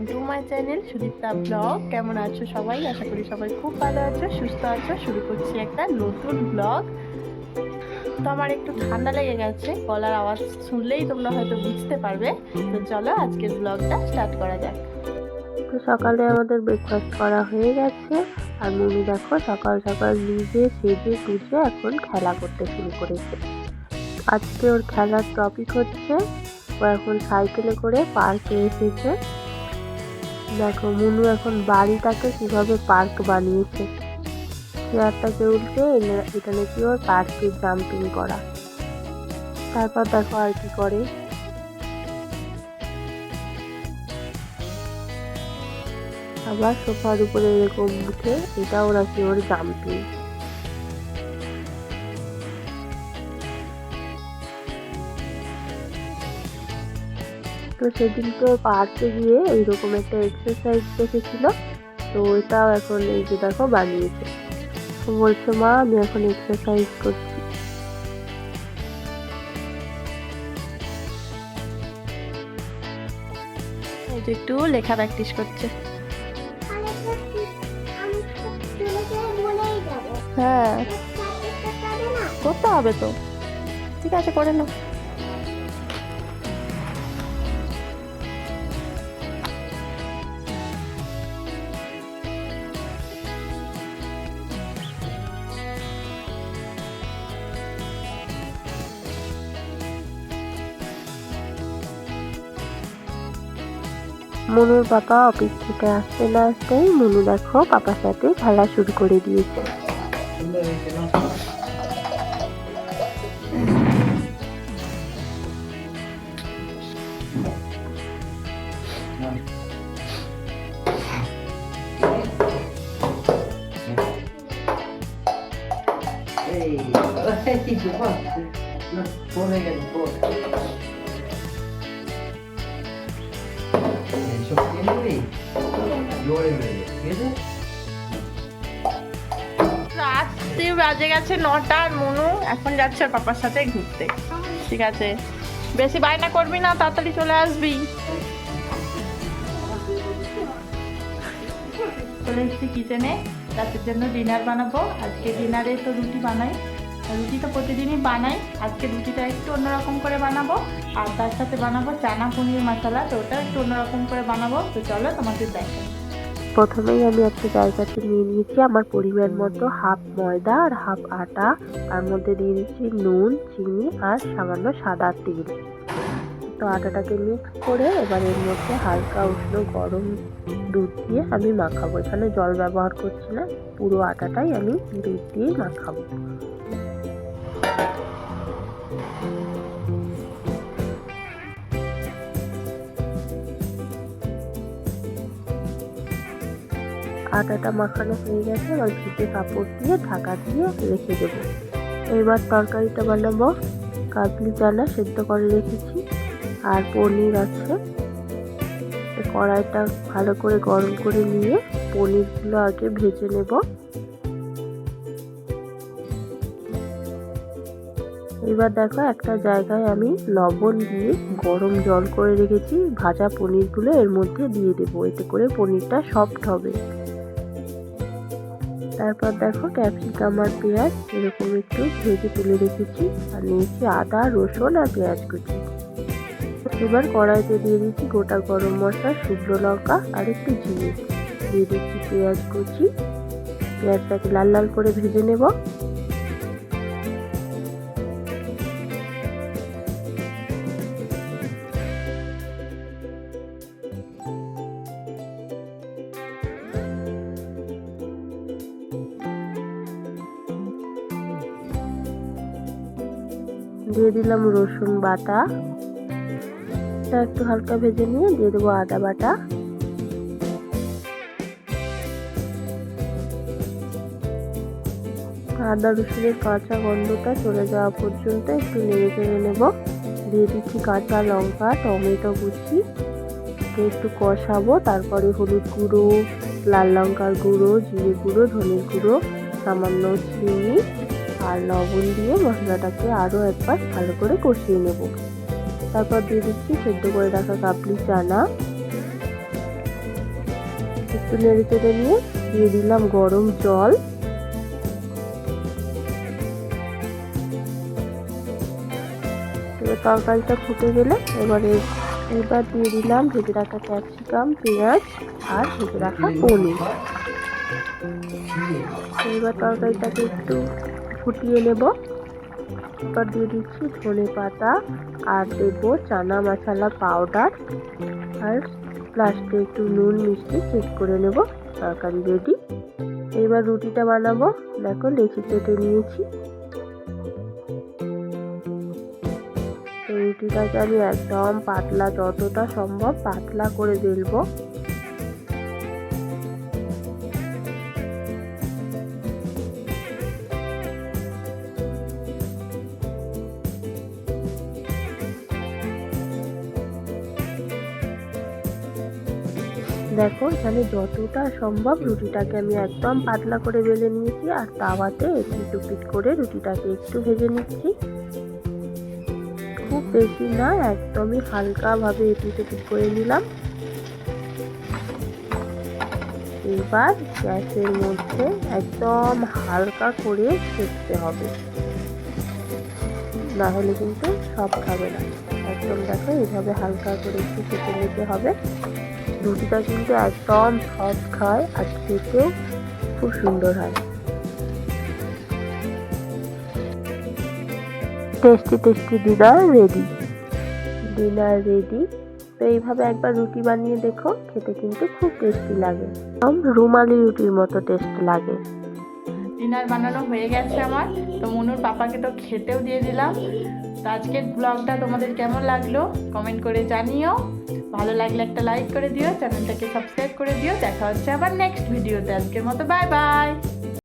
To my channel Sudipta blog. কেমন আছো সবাই? আশা করি সবাই খুব ভালো আছো, সুস্থ আছো। শুরু করছি একটা নতুন ব্লগ। তো আমার একটু ঠান্ডা লেগে গেছে, গলার আওয়াজ শুনলেই তোমরা হয়তো বুঝতে পারবে। তো চলো আজকের ব্লগটা স্টার্ট করা যাক। তো সকালে আমাদের ব্রেকফাস্ট করা হয়ে গেছে। আর মনি দেখো সকাল সকাল নিজে সেজে গুজে এখন খেলা করতে শুরু করেছে। আজকে ওর খেলার টপিক হচ্ছে ও এখন সাইকেলে করে পার্কে এসেছে। দেখো মুনু এখন বাড়িটাকে কিভাবে পার্ক বানিয়েছে। চেয়ারটাকে উল্টে এটা নাকি ওর পার্কে জাম্পিং করা। তারপর দেখো আর কি করে, আবার সোফার উপরে এরকম উঠে এটাও নাকি ওর জাম্পিং। তো সেদিন তো পার্কে গিয়ে এইরকম একটা এক্সারসাইজ দেখেছিল, তো এটাও এখন এই যে দেখো বানিয়েছে। তো বলছে মা আমি এখন এক্সারসাইজ করছি। এই যে একটু লেখা প্র্যাকটিস করছে। হ্যাঁ করতে হবে তো, ঠিক আছে করে নাও। মনুর পাপা অফিস থেকে আসতে না আসতেই মনু দেখো পাপার সাথে খেলা শুরু করে দিয়েছে। রাত্রি বাজে গেছে 9টা আর মনু এখন যাচ্ছে ওর পাপার সাথে ঘুরতে। ঠিক আছে, বেশি বায়না করবি না, তাড়াতাড়ি চলে আসবি। চলে এসেছি কিচেনে, রাতের জন্য ডিনার বানাবো। আজকে ডিনারে তো রুটি বানাই, রুটি তো প্রতিদিনই বানাই। আজকে রুটিটা একটু অন্যরকম করে বানাবো, আর তার সাথে বানাবো চানা পনির মশলা, তো ওটা একটু অন্যরকম করে বানাবো। তো চলো তোমাদের দেখাই। প্রথমেই আমি একটা জায়গাতে নিয়ে নিয়েছি আমার পরিমাণ মতো হাফ ময়দা আর হাফ আটা। তার মধ্যে দিয়ে দিচ্ছি নুন, চিনি আর সামান্য সাদা তেল। তো আটাটাকে মিক্স করে এবার এর মধ্যে হালকা উষ্ণ গরম দুধ দিয়ে আমি মাখাবো। এখানে জল ব্যবহার করছি না, পুরো আটাটাই আমি দুধ দিয়ে মাখাবো। আটাটা মাখানো হয়ে গেছে, এবার ভিজে কাপড় দিয়ে ঢাকা দিয়ে রেখে দেবো। এবার তরকারিটা বানাবো। কাবলি চানা সেদ্ধ করে রেখেছি আর পনির আছে। কড়াইটা ভালো করে গরম করে নিয়ে পনিরগুলো আগে ভেজে নেব। এবার দেখো একটা জায়গায় আমি লবণ দিয়ে গরম জল করে রেখেছি, ভাজা পনিরগুলো এর মধ্যে দিয়ে দেবো, এতে করে পনিরটা সফট হবে। তারপর দেখো ক্যাপসিকাম আর পেঁয়াজ এরকম একটু ভেজে তুলে রেখেছি, আর নিয়েছি আদা, রসুন আর পেঁয়াজ কুচি। এবার কড়াইতে দিয়ে দিচ্ছি গোটা গরম মশলা, শুকনো লঙ্কা আর একটু জিরে, দিয়ে দিচ্ছি পেঁয়াজ কুচি। পেঁয়াজটাকে লাল লাল করে ভেজে নেব। দিয়ে দিলাম রসুন বাটা, একটু হালকা ভেজে নিয়ে দিয়ে দেবো আদা বাটা। আদা রসুনের কাঁচা গন্ধটা চলে যাওয়া পর্যন্ত একটু নেড়ে চেড়ে নেব। দিয়ে দিচ্ছি কাঁচা লঙ্কা, টমেটো কুচি, একটু কষাবো। তারপরে হলুদ গুঁড়ো, লাল লঙ্কার গুঁড়ো, জিরে গুঁড়ো, ধনের গুঁড়ো, সামান্য চিনি আর লবণ দিয়ে মশলাটাকে আরও একবার ভালো করে কষিয়ে নেব। তারপর দিয়ে দিচ্ছি সেদ্ধ করে রাখা কাবলি চানা। একটু নেড়ে চেড়ে নিয়ে দিয়ে দিলাম গরম জল। এবার তরকারিটা ফুটে গেলে এবার দিয়ে দিলাম ভেজে রাখা ক্যাপসিকাম, পেঁয়াজ আর ভেজে রাখা পনির। এবার তরকারিটাকে একটু ফুটিয়ে নেব। এবার দিয়ে দিচ্ছি ধনে পাতা আর দেবো চানা মশলা পাউডার আর লাস্টে একটু নুন মিষ্টি চেক করে নেব। তরকারি রেডি। এবার রুটিটা বানাবো। দেখো লেচি কেটে নিয়েছি। রুটিটাকে আমি একদম পাতলা, যতটা সম্ভব পাতলা করে বেলবো। দেখো এখানে যতটা সম্ভব রুটিটাকে আমি একদম পাতলা করে বেলে নিয়েছি আর তাওয়াতে এপিট ওপিট করে রুটিটাকে একটু ভেজে নিচ্ছি। খুব বেশি না, একদমই হালকাভাবে এপিট ওপিট করে নিলাম। এবার গ্যাসের মধ্যে একদম হালকা করে সেঁকতে হবে, না হলে কিন্তু সব খাবে না। একদম দেখো এইভাবে হালকা করে একটু সেঁকে নিতে হবে। রুটিটা কিন্তু একদম সফট হয় আর খেতেও খুব সুন্দর হয়। Tasty tasty dinner ready. তো এইভাবে একবার রুটি বানিয়ে দেখো, খেতে কিন্তু খুব টেস্টি লাগে, একদম রুমালি রুটির মতো টেস্ট লাগে। ডিনার বানানো হয়ে গেছে আমার। তো মনুর পাপাকে তো খেতেও দিয়ে দিলাম। তো আজকের ব্লগটা তোমাদের কেমন লাগলো কমেন্ট করে জানিও। ভালো লাগলে একটা লাইক করে দিও, চ্যানেলটাকে সাবস্ক্রাইব করে দিও। দেখা হচ্ছে আবার নেক্সট ভিডিওতে। আজকের মতো বাই বাই।